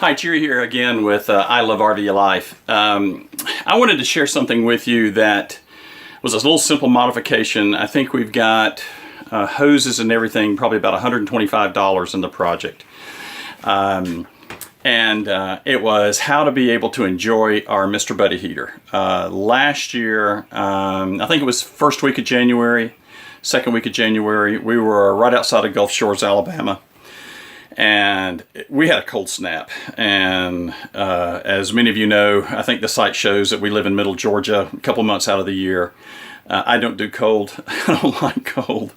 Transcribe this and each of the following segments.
Hi, Jerry here again with I Love RV Life. I wanted to share something with you that was a little simple modification. I think we've got hoses and everything, probably about $125 in the project. It was how to be able to enjoy our Mr. Buddy heater. Last year, I think it was first week of January, second week of January, we were right outside of Gulf Shores, Alabama. And we had a cold snap, and as many of you know, I think the site shows that we live in middle Georgia a couple months out of the year. I don't do cold. I don't like cold.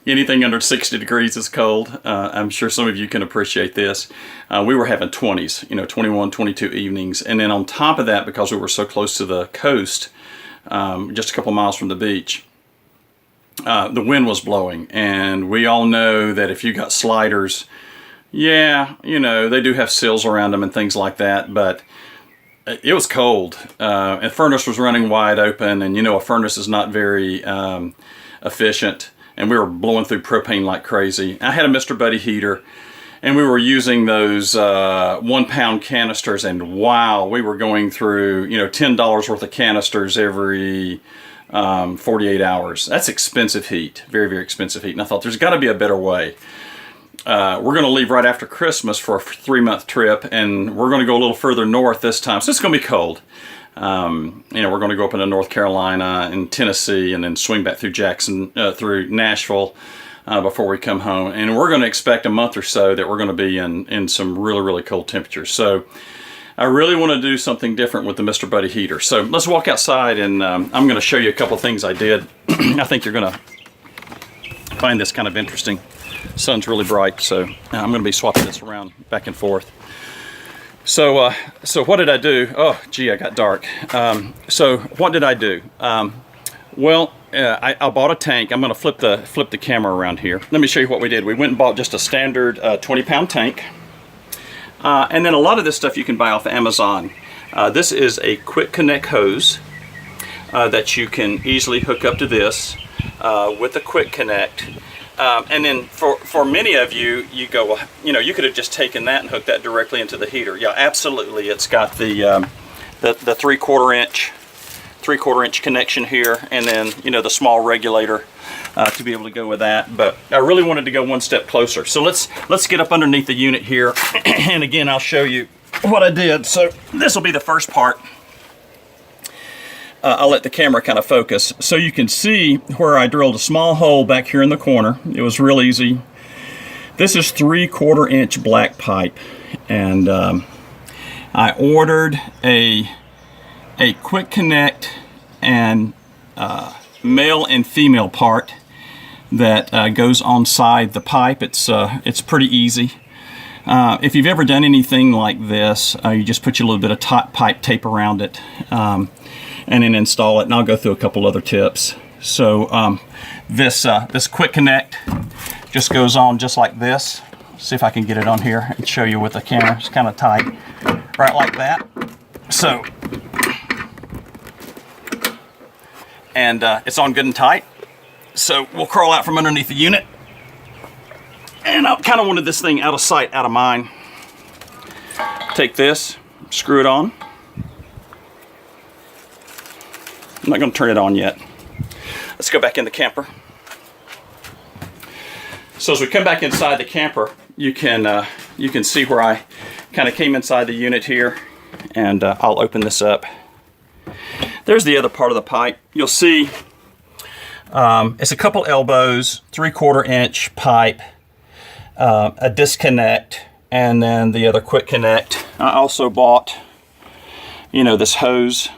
Anything under 60 degrees is cold. I'm sure some of you can appreciate this. We were having 20s, 21, 22 evenings. And then on top of that, because we were so close to the coast, just a couple miles from the beach, the wind was blowing, and we all know that if you got sliders, they do have sills around them and things like that, but it was cold. And furnace was running wide open, and a furnace is not very efficient, and we were blowing through propane like crazy. I had a Mr. Buddy heater, and we were using those 1 pound canisters, and wow, we were going through $10 worth of canisters every 48 hours. That's expensive heat, very, very expensive heat. And I thought there's got to be a better way. We're going to leave right after Christmas for a 3-month trip, and we're going to go a little further north this time. So it's going to be cold. We're going to go up into North Carolina and Tennessee, and then swing back through through Nashville before we come home. And we're going to expect a month or so that we're going to be in some really, really cold temperatures. So I really want to do something different with the Mr. Buddy heater. So let's walk outside, and I'm going to show you a couple things I did. I think you're going to find this kind of interesting. Sun's really bright, so I'm going to be swapping this around back and forth. So what did I do? Oh, gee, I got dark. So what did I do? I bought a tank. I'm going to flip the camera around here. Let me show you what we did. We went and bought just a standard 20-pound tank. And then a lot of this stuff you can buy off Amazon. This is a quick connect hose that you can easily hook up to this with a quick connect. And then for many of you, you go, you could have just taken that and hooked that directly into the heater. Yeah, absolutely. It's got the 3/4 inch connection here, and then the small regulator to be able to go with that. But I really wanted to go one step closer. So let's get up underneath the unit here, and again I'll show you what I did. So this will be the first part. I'll let the camera kind of focus so you can see where I drilled a small hole back here in the corner. It was real easy. This is 3/4 inch black pipe, and I ordered a quick connect and male and female part that goes on side the pipe. It's pretty easy. If you've ever done anything like this, you just put a little bit of pipe tape around it and then install it, and I'll go through a couple other tips. So this quick connect just goes on just like this. See if I can get it on here and show you with the camera. It's kind of tight, right like that. So, and it's on good and tight. So we'll crawl out from underneath the unit. And I kind of wanted this thing out of sight, out of mind. Take this, screw it on. I'm not going to turn it on yet. Let's go back in the camper. So as we come back inside the camper, you can see where I kind of came inside the unit here, and I'll open this up. There's the other part of the pipe. You'll see it's a couple elbows, 3/4 inch pipe, a disconnect, and then the other quick connect. I also bought, this hose,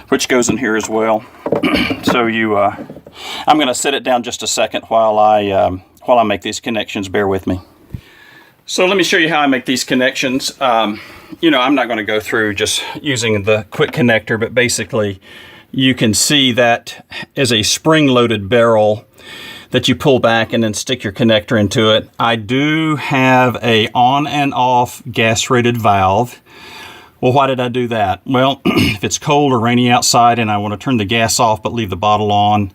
which goes in here as well. So I'm going to set it down just a second while I make these connections. Bear with me. So let me show you how I make these connections. I'm not going to go through just using the quick connector, but basically you can see that is a spring-loaded barrel that you pull back and then stick your connector into it. I do have a on and off gas-rated valve. Well, why did I do that? Well, if it's cold or rainy outside and I want to turn the gas off but leave the bottle on,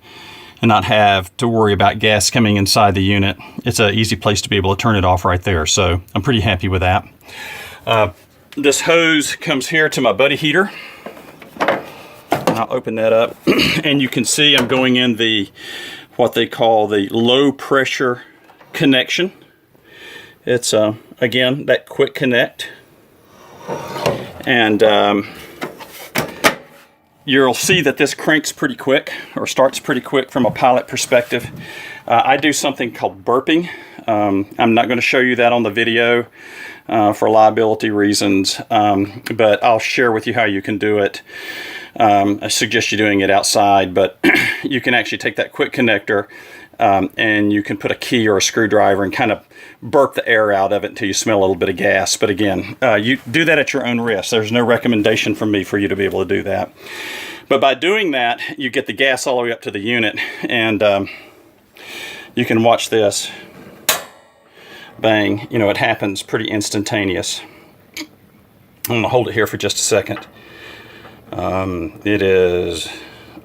and not have to worry about gas coming inside the unit. It's an easy place to be able to turn it off right there. So I'm pretty happy with that. This hose comes here to my buddy heater. I'll open that up and you can see I'm going in the what they call the low pressure connection. It's again that quick connect, and you'll see that this cranks pretty quick, or starts pretty quick from a pilot perspective. I do something called burping. I'm not going to show you that on the video for liability reasons, but I'll share with you how you can do it. I suggest you doing it outside, but you can actually take that quick connector and you can put a key or a screwdriver and kind of burp the air out of it until you smell a little bit of gas. But again, you do that at your own risk. There's no recommendation from me for you to be able to do that. But by doing that, you get the gas all the way up to the unit, and you can watch this. Bang, you know, it happens pretty instantaneous. I'm gonna hold it here for just a second. It is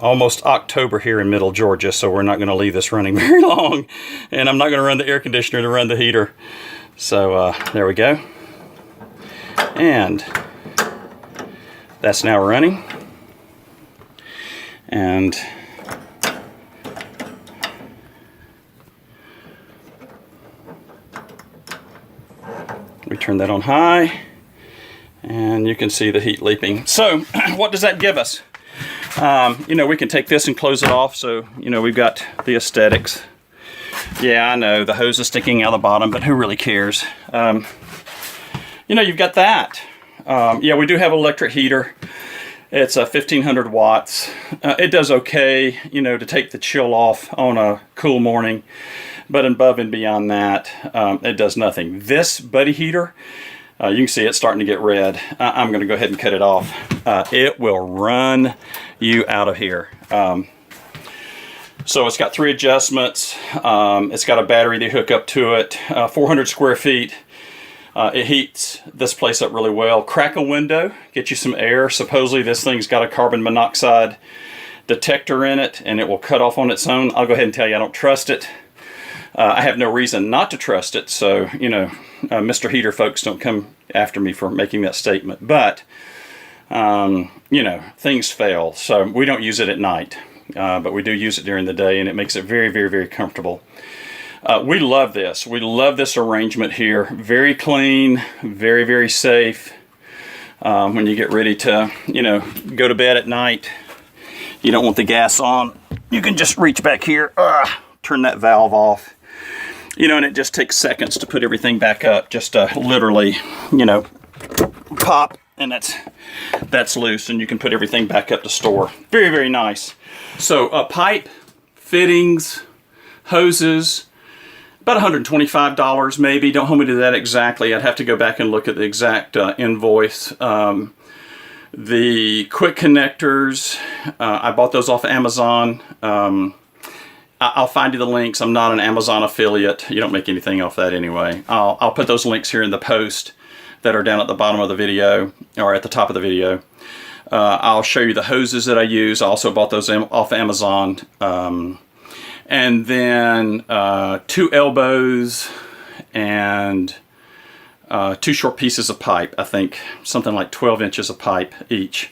almost October here in Middle Georgia, so we're not going to leave this running very long, and I'm not going to run the air conditioner to run the heater. So there we go, and that's now running, and we turn that on high, and you can see the heat leaping. So what does that give us? You know, we can take this and close it off. So, you know, we've got the aesthetics. Yeah, I know the hose is sticking out the bottom, but who really cares? You know, you've got that. Yeah, we do have an electric heater. It's 1500 watts. It does okay, you know, to take the chill off on a cool morning, but above and beyond that, it does nothing. This Buddy heater, you can see it's starting to get red. I'm going to go ahead and cut it off. It will run you out of here. So it's got 3 adjustments. It's got a battery to hook up to it. 400 square feet. It heats this place up really well. Crack a window, get you some air. Supposedly this thing's got a carbon monoxide detector in it, and it will cut off on its own. I'll go ahead and tell you I don't trust it. I have no reason not to trust it, so, you know, Mr. Heater folks, don't come after me for making that statement. But, you know, things fail, so we don't use it at night, but we do use it during the day, and it makes it very, very, very comfortable. We love this. We love this arrangement here. Very clean, very, very safe. When you get ready to, you know, go to bed at night, you don't want the gas on, you can just reach back here, turn that valve off. You know, and it just takes seconds to put everything back up. Just literally, you know, pop, and that's loose, and you can put everything back up to store. Very, very nice. So pipe, fittings, hoses, about $125 maybe. Don't hold me to that exactly. I'd have to go back and look at the exact invoice. The quick connectors, I bought those off of Amazon. I'll find you the links. I'm not an Amazon affiliate. You don't make anything off that anyway. I'll put those links here in the post that are down at the bottom of the video, or at the top of the video. I'll show you the hoses that I use. I also bought those off Amazon. And then 2 elbows and 2 short pieces of pipe. I think something like 12 inches of pipe each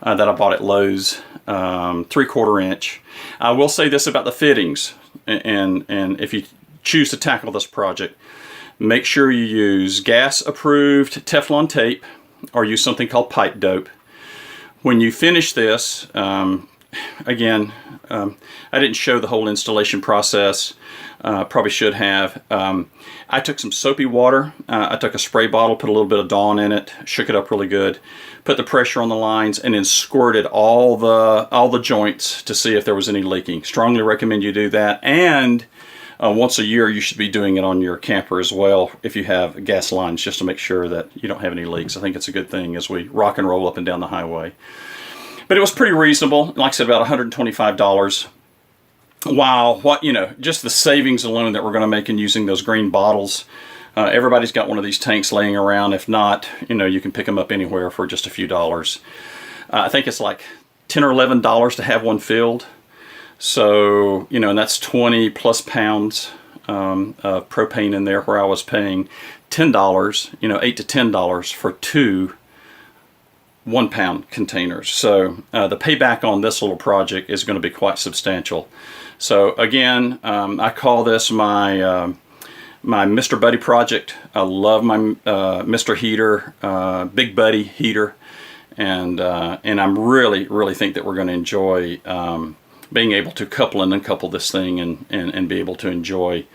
that I bought at Lowe's, 3/4 inch. I will say this about the fittings, and if you choose to tackle this project, make sure you use gas approved Teflon tape, or use something called pipe dope. When you finish this, again, I didn't show the whole installation process. Probably should have. I took some soapy water. I took a spray bottle, put a little bit of Dawn in it, shook it up really good, put the pressure on the lines, and then squirted all the joints to see if there was any leaking. Strongly recommend you do that. And once a year, you should be doing it on your camper as well if you have gas lines, just to make sure that you don't have any leaks. I think it's a good thing as we rock and roll up and down the highway. But it was pretty reasonable. Like I said, about $125. Wow, what, you know, just the savings alone that we're going to make in using those green bottles. Everybody's got one of these tanks laying around. If not, you know, you can pick them up anywhere for just a few dollars. I think it's like $10 or $11 to have one filled. So, you know, and that's 20 plus pounds of propane in there, where I was paying $10, you know, $8 to $10 for 2 1-pound containers. So the payback on this little project is going to be quite substantial. So again, I call this my my Mr. Buddy project. I love my Mr. Heater, Big Buddy heater, and I'm really think that we're going to enjoy being able to couple and uncouple this thing and be able to enjoy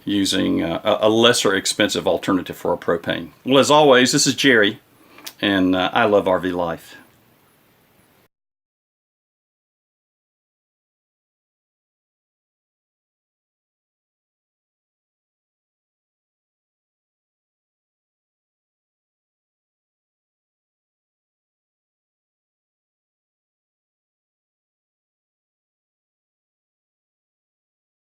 using a lesser expensive alternative for our propane. Well, as always, this is Jerry, and I love RV life.